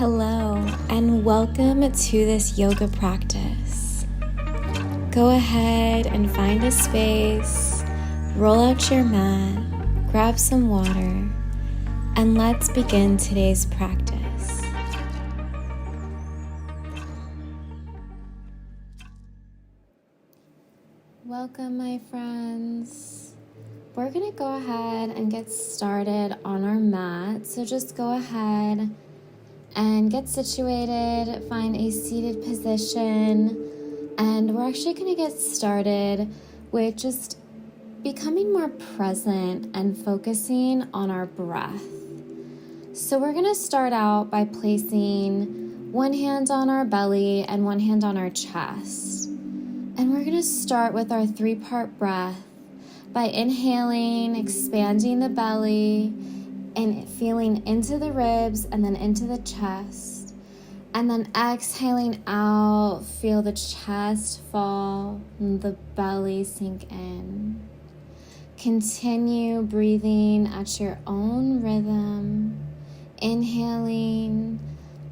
Hello, and welcome to this yoga practice. Go ahead and find a space, roll out your mat, grab some water, and let's begin today's practice. Welcome, my friends. We're going to go ahead and get started on our mat, so just go ahead and get situated, find a seated position, and we're actually going to get started with just becoming more present and focusing on our breath. So we're going to start out by placing one hand on our belly and one hand on our chest. And we're going to start with our 3-part breath by inhaling, expanding the belly, and feeling into the ribs and then into the chest. And then exhaling out, feel the chest fall and the belly sink in. Continue breathing at your own rhythm, inhaling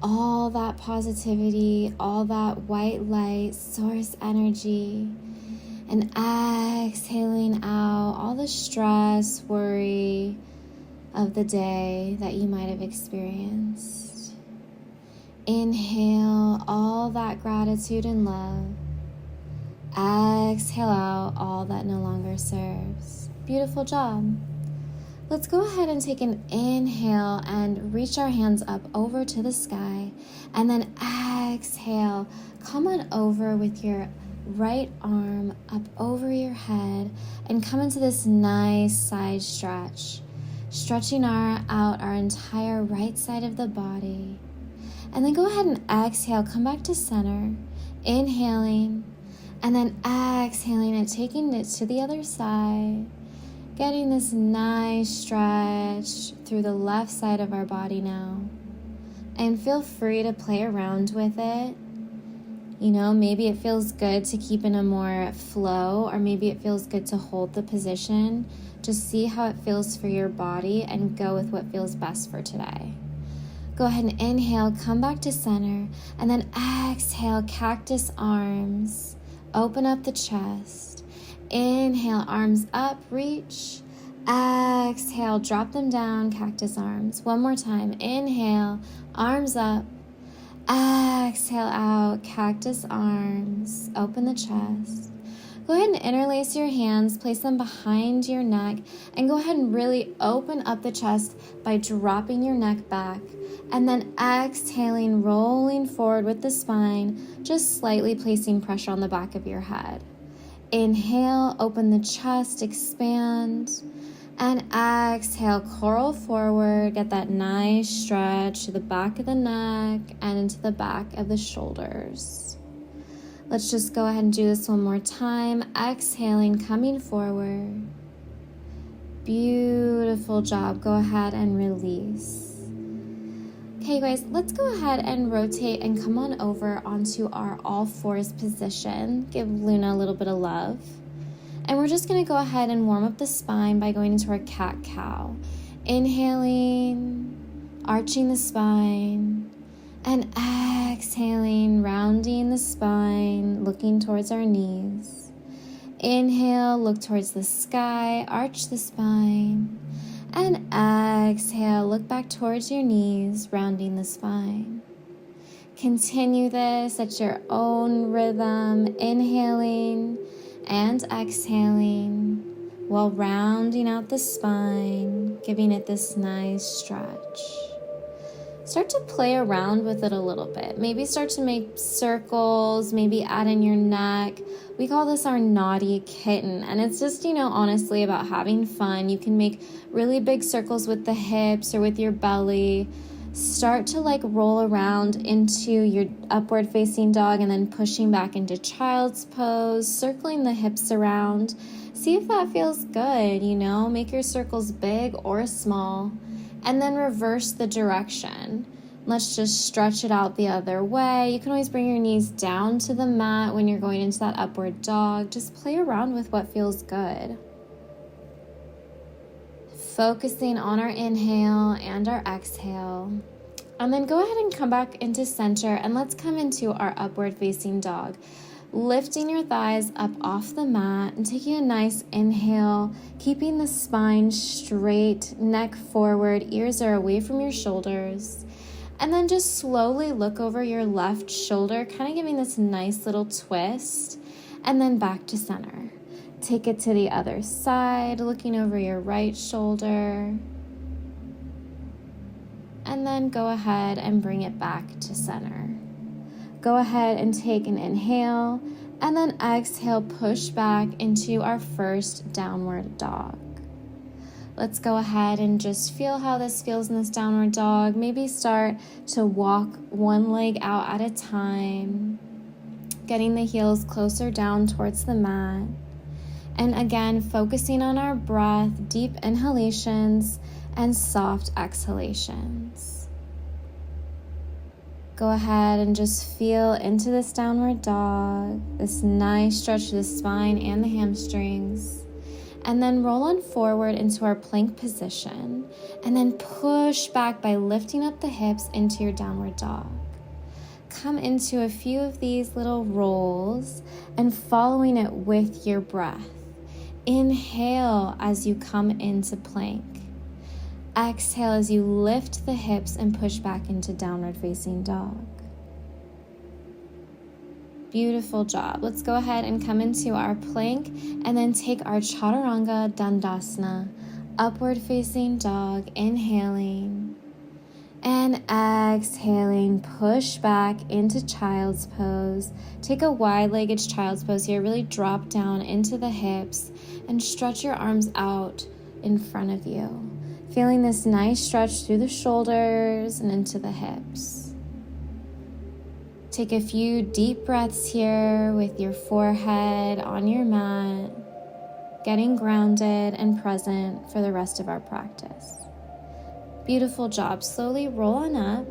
all that positivity, all that white light, source energy, and exhaling out all the stress, worry of the day that you might have experienced. Inhale all that gratitude and love. Exhale out all that no longer serves. Beautiful job. Let's go ahead and take an inhale and reach our hands up over to the sky. And then exhale, come on over with your right arm up over your head and come into this nice side stretch. Stretching out our entire right side of the body. And then go ahead and exhale, come back to center, inhaling, and then exhaling and taking it to the other side. Getting this nice stretch through the left side of our body now. And feel free to play around with it. You know, maybe it feels good to keep in a more flow, or maybe it feels good to hold the position. Just see how it feels for your body and go with what feels best for today. Go ahead and inhale, come back to center, and then exhale, cactus arms. Open up the chest. Inhale, arms up, reach. Exhale, drop them down, cactus arms. One more time. Inhale, arms up. Exhale out, cactus arms. Open the chest. Go ahead and interlace your hands, place them behind your neck, and go ahead and really open up the chest by dropping your neck back. And then exhaling, rolling forward with the spine, just slightly placing pressure on the back of your head. Inhale, open the chest, expand. And exhale, coral forward, get that nice stretch to the back of the neck and into the back of the shoulders. Let's just go ahead and do this one more time. Exhaling, coming forward. Beautiful job. Go ahead and release. Okay, guys, let's go ahead and rotate and come on over onto our all fours position. Give Luna a little bit of love. And we're just going to go ahead and warm up the spine by going into our cat-cow. Inhaling, arching the spine, and exhaling, rounding the spine, looking towards our knees. Inhale, look towards the sky, arch the spine. And exhale, look back towards your knees, rounding the spine. Continue this at your own rhythm, inhaling and exhaling while rounding out the spine, giving it this nice stretch. Start to play around with it a little bit. Maybe start to make circles, maybe add in your neck. We call this our naughty kitten, and it's just, honestly about having fun. You can make really big circles with the hips or with your belly. Start to roll around into your upward facing dog and then pushing back into child's pose, circling the hips around. See if that feels good, make your circles big or small, and then reverse the direction. Let's just stretch it out the other way. You can always bring your knees down to the mat when you're going into that upward dog. Just play around with what feels good. Focusing on our inhale and our exhale. And then go ahead and come back into center, and let's come into our upward facing dog. Lifting your thighs up off the mat and taking a nice inhale, keeping the spine straight, neck forward, ears are away from your shoulders. And then just slowly look over your left shoulder, kind of giving this nice little twist, and then back to center. Take it to the other side, looking over your right shoulder. And then go ahead and bring it back to center. Go ahead and take an inhale, and then exhale, push back into our first downward dog. Let's go ahead and just feel how this feels in this downward dog. Maybe start to walk one leg out at a time, getting the heels closer down towards the mat. And again, focusing on our breath, deep inhalations and soft exhalations. Go ahead and just feel into this downward dog, this nice stretch to the spine and the hamstrings. And then roll on forward into our plank position, and then push back by lifting up the hips into your downward dog. Come into a few of these little rolls and following it with your breath. Inhale as you come into plank. Exhale as you lift the hips and push back into downward facing dog. Beautiful job. Let's go ahead and come into our plank and then take our chaturanga dandasana, upward facing dog, inhaling and exhaling, push back into child's pose. Take a wide-legged child's pose here. Really drop down into the hips and stretch your arms out in front of you. Feeling this nice stretch through the shoulders and into the hips. Take a few deep breaths here with your forehead on your mat, getting grounded and present for the rest of our practice. Beautiful job. Slowly roll on up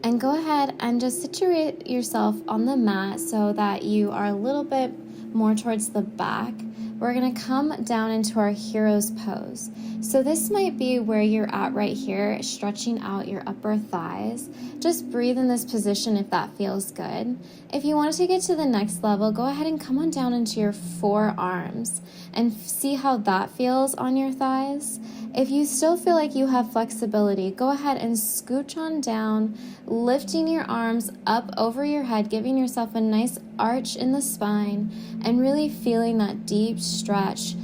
and go ahead and just situate yourself on the mat so that you are a little bit more towards the back. We're going to come down into our hero's pose. So this might be where you're at right here, stretching out your upper thighs. Just breathe in this position if that feels good. If you want to take it to the next level, go ahead and come on down into your forearms and see how that feels on your thighs. If you still feel like you have flexibility, go ahead and scooch on down, lifting your arms up over your head, giving yourself a nice arch in the spine, and really feeling that deep stretch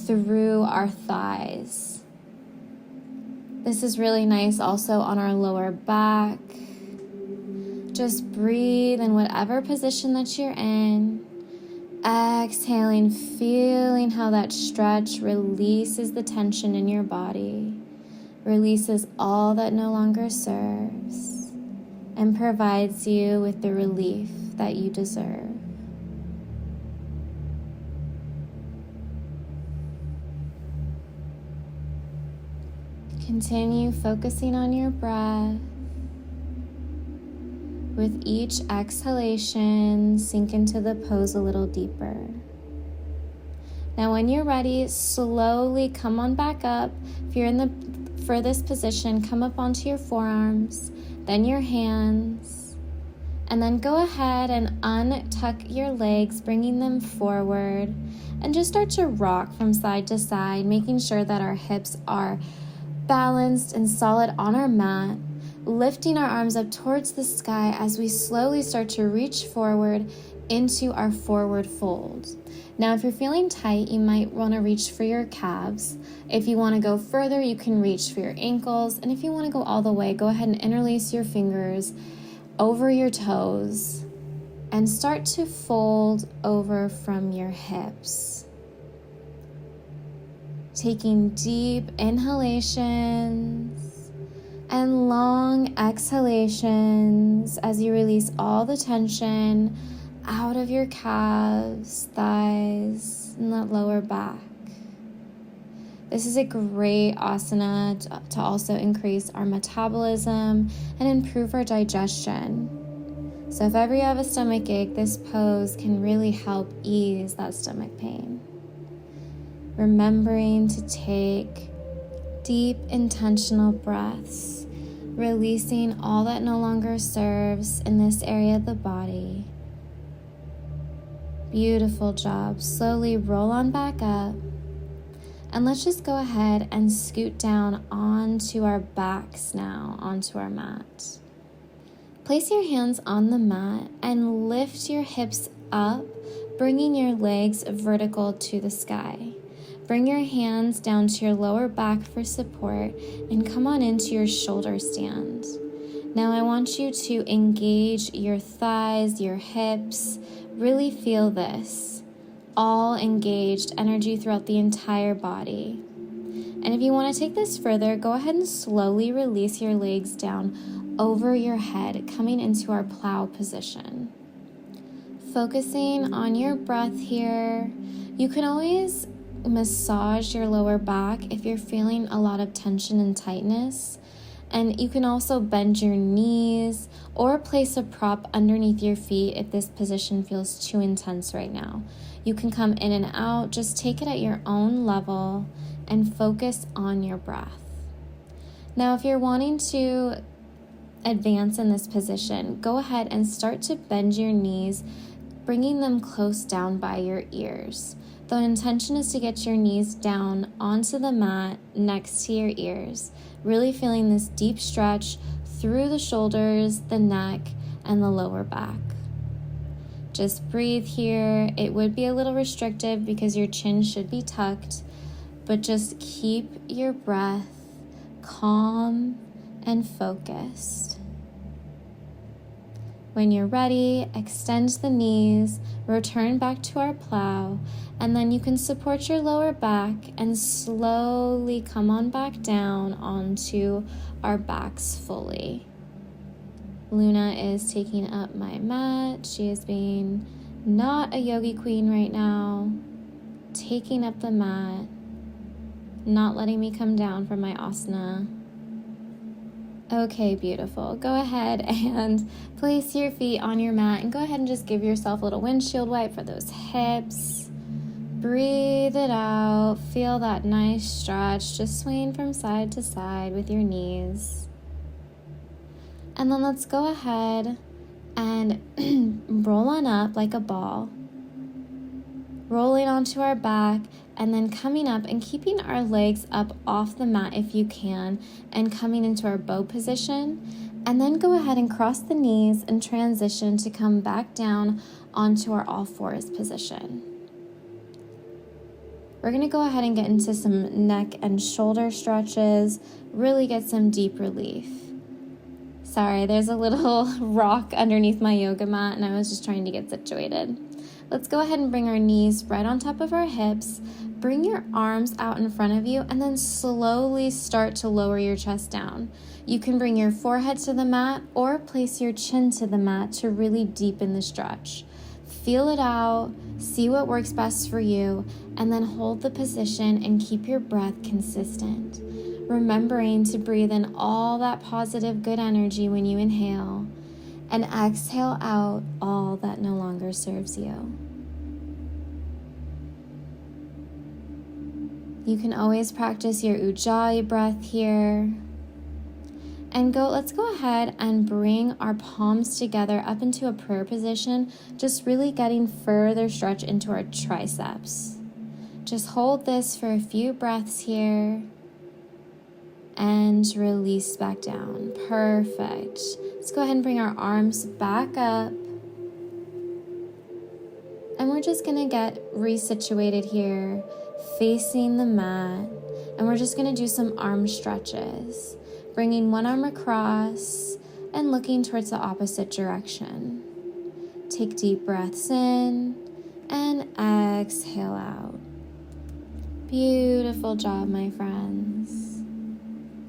through our thighs. This is really nice also on our lower back. Just breathe in whatever position that you're in. Exhaling, feeling how that stretch releases the tension in your body, releases all that no longer serves, and provides you with the relief that you deserve. Continue focusing on your breath. With each exhalation, sink into the pose a little deeper. Now when you're ready, slowly come on back up. If you're in the furthest position, come up onto your forearms, then your hands, and then go ahead and untuck your legs, bringing them forward, and just start to rock from side to side, making sure that our hips are balanced and solid on our mat. Lifting our arms up towards the sky as we slowly start to reach forward into our forward fold. Now, if you're feeling tight, you might want to reach for your calves. If you want to go further, you can reach for your ankles. And if you want to go all the way, go ahead and interlace your fingers over your toes and start to fold over from your hips. Taking deep inhalations and long exhalations as you release all the tension out of your calves, thighs, and that lower back. This is a great asana to also increase our metabolism and improve our digestion. So if ever you have a stomach ache, this pose can really help ease that stomach pain. Remembering to take Deep, intentional breaths, releasing all that no longer serves in this area of the body. Beautiful job. Slowly roll on back up. And let's just go ahead and scoot down onto our backs now, onto our mat. Place your hands on the mat and lift your hips up, bringing your legs vertical to the sky. Bring your hands down to your lower back for support and come on into your shoulder stand. Now I want you to engage your thighs, your hips. Really feel this. All engaged energy throughout the entire body. And if you want to take this further, go ahead and slowly release your legs down over your head, coming into our plow position. Focusing on your breath here. You can always massage your lower back if you're feeling a lot of tension and tightness. And you can also bend your knees or place a prop underneath your feet if this position feels too intense right now. You can come in and out, just take it at your own level and focus on your breath. Now, if you're wanting to advance in this position, go ahead and start to bend your knees, bringing them close down by your ears. The intention is to get your knees down onto the mat next to your ears, really feeling this deep stretch through the shoulders, the neck, and the lower back. Just breathe here. It would be a little restrictive because your chin should be tucked, but just keep your breath calm and focused. When you're ready, extend the knees, return back to our plow, and then you can support your lower back and slowly come on back down onto our backs fully. Luna is taking up my mat. She is being not a yogi queen right now, taking up the mat, not letting me come down from my asana. Okay, beautiful. Go ahead and place your feet on your mat and go ahead and just give yourself a little windshield wipe for those hips. Breathe it out. Feel that nice stretch, just swaying from side to side with your knees. And then let's go ahead and roll on up like a ball. Rolling onto our back and then coming up and keeping our legs up off the mat if you can and coming into our bow position. And then go ahead and cross the knees and transition to come back down onto our all fours position. We're going to go ahead and get into some neck and shoulder stretches, really get some deep relief. Sorry, there's a little rock underneath my yoga mat and I was just trying to get situated. Let's go ahead and bring our knees right on top of our hips. Bring your arms out in front of you and then slowly start to lower your chest down. You can bring your forehead to the mat or place your chin to the mat to really deepen the stretch. Feel it out, see what works best for you, and then hold the position and keep your breath consistent. Remembering to breathe in all that positive, good energy when you inhale, and exhale out all that no longer serves you. You can always practice your Ujjayi breath here. And let's go ahead and bring our palms together up into a prayer position, just really getting further stretch into our triceps. Just hold this for a few breaths here. And release back down. Perfect. Let's go ahead and bring our arms back up. And we're just going to get resituated here, facing the mat. And we're just going to do some arm stretches. Bringing one arm across and looking towards the opposite direction. Take deep breaths in and exhale out. Beautiful job, my friends.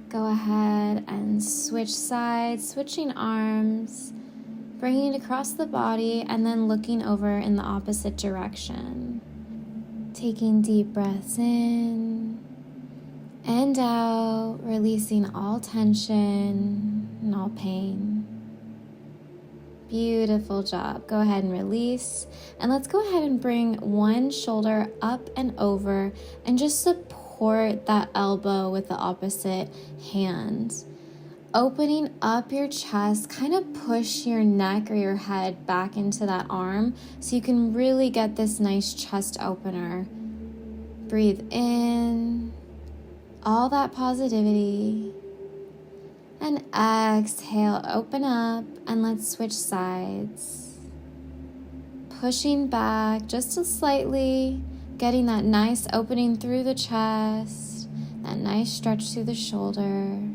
Go ahead and switch sides, switching arms, bringing it across the body, and then looking over in the opposite direction. Taking deep breaths in and out, releasing all tension and all pain. Beautiful job. Go ahead and release. And let's go ahead and bring one shoulder up and over and just support support that elbow with the opposite hand. Opening up your chest, kind of push your neck or your head back into that arm so you can really get this nice chest opener. Breathe in all that positivity, and exhale, open up, and let's switch sides. Pushing back just slightly, getting that nice opening through the chest, that nice stretch through the shoulder. And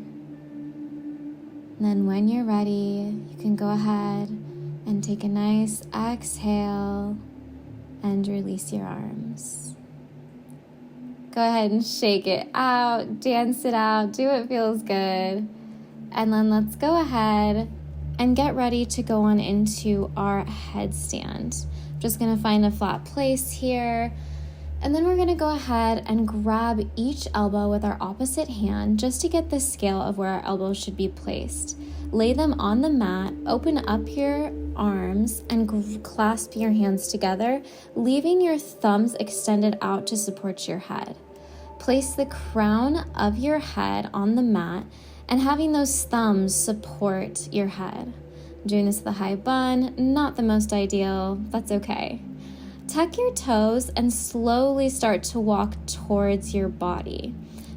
then when you're ready, you can go ahead and take a nice exhale and release your arms. Go ahead and shake it out, dance it out, do what feels good. And then let's go ahead and get ready to go on into our headstand. Just gonna find a flat place here. And then we're gonna go ahead and grab each elbow with our opposite hand just to get the scale of where our elbows should be placed. Lay them on the mat, open up your arms, and clasp your hands together, leaving your thumbs extended out to support your head. Place the crown of your head on the mat and having those thumbs support your head. I'm doing this with a high bun, not the most ideal, that's okay. Tuck your toes and slowly start to walk towards your body.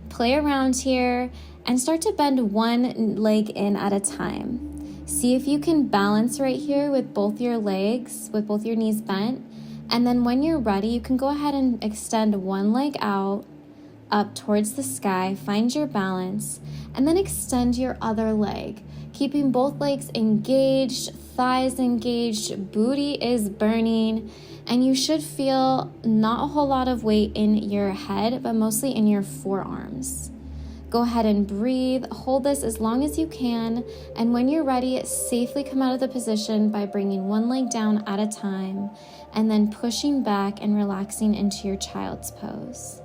Play around here and start to bend one leg in at a time. See if you can balance right here with both your legs, with both your knees bent. And then when you're ready, you can go ahead and extend one leg out, up towards the sky, find your balance, and then extend your other leg, keeping both legs engaged, thighs engaged, booty is burning, and you should feel not a whole lot of weight in your head, but mostly in your forearms. Go ahead and breathe, hold this as long as you can, and when you're ready, safely come out of the position by bringing one leg down at a time, and then pushing back and relaxing into your child's pose.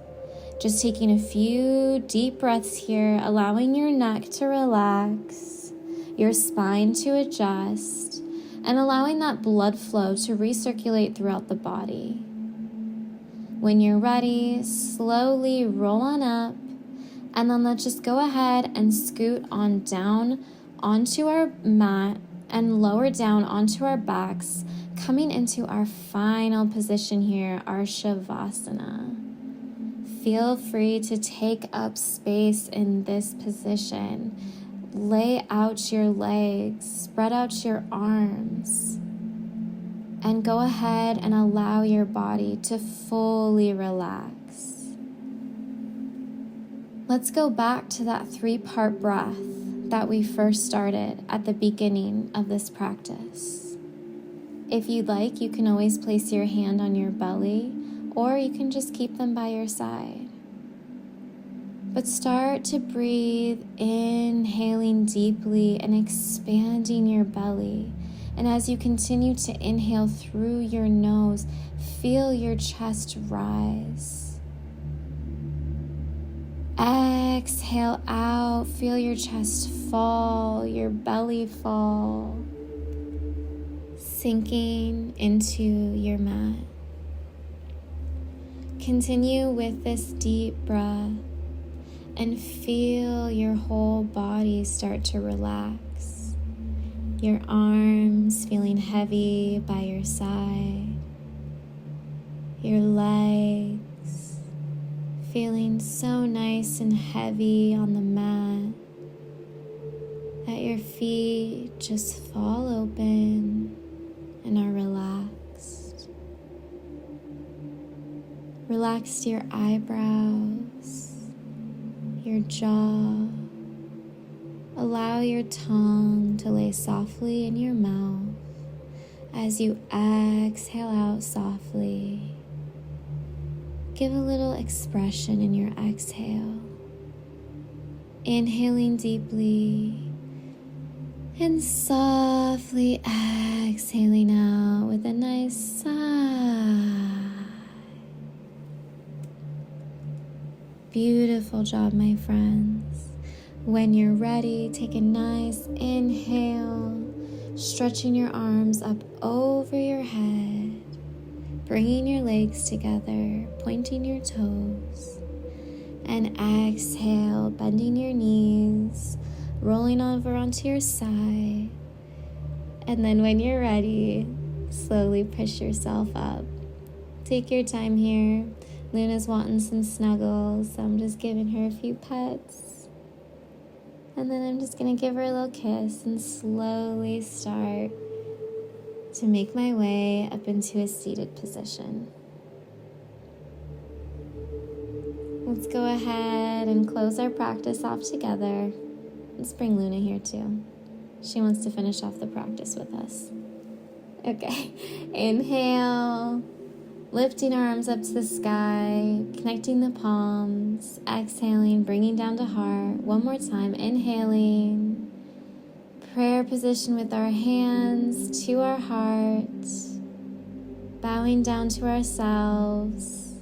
Just taking a few deep breaths here, allowing your neck to relax, your spine to adjust, and allowing that blood flow to recirculate throughout the body. When you're ready, slowly roll on up, and then let's just go ahead and scoot on down onto our mat and lower down onto our backs, coming into our final position here, our Shavasana. Feel free to take up space in this position. Lay out your legs, spread out your arms, and go ahead and allow your body to fully relax. Let's go back to that 3-part breath that we first started at the beginning of this practice. If you'd like, you can always place your hand on your belly, or you can just keep them by your side. But start to breathe, inhaling deeply and expanding your belly. And as you continue to inhale through your nose, feel your chest rise. Exhale out, feel your chest fall, your belly fall, sinking into your mat. Continue with this deep breath and feel your whole body start to relax. Your arms feeling heavy by your side. Your legs feeling so nice and heavy on the mat that your feet just fall open and are relaxed. Relax your eyebrows, your jaw. Allow your tongue to lay softly in your mouth as you exhale out softly. Give a little expression in your exhale. Inhaling deeply and softly exhaling out with a nice sigh. Beautiful job, my friends. When you're ready, take a nice inhale, stretching your arms up over your head, bringing your legs together, pointing your toes, And exhale, bending your knees, rolling over onto your side. And then when you're ready, slowly push yourself up. Take your time here. Luna's wanting some snuggles, so I'm just giving her a few pets. And then I'm just going to give her a little kiss and slowly start to make my way up into a seated position. Let's go ahead and close our practice off together. Let's bring Luna here too. She wants to finish off the practice with us. Okay, inhale, lifting our arms up to the sky, connecting the palms, exhaling, bringing down to heart. One more time, inhaling, prayer position with our hands to our heart, bowing down to ourselves,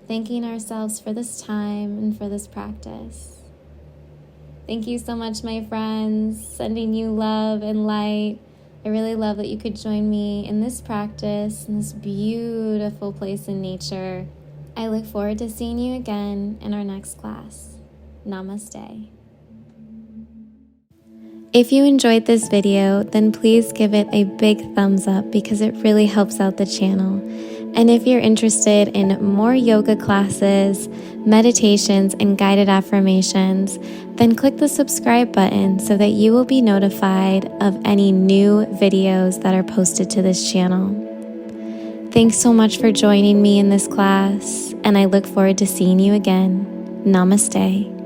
thanking ourselves for this time and for this practice. Thank you so much, my friends. Sending you love and light. I really love that you could join me in this practice, in this beautiful place in nature. I look forward to seeing you again in our next class. Namaste. If you enjoyed this video, then please give it a big thumbs up because it really helps out the channel. And if you're interested in more yoga classes, meditations, and guided affirmations, then click the subscribe button so that you will be notified of any new videos that are posted to this channel. Thanks so much for joining me in this class, and I look forward to seeing you again. Namaste.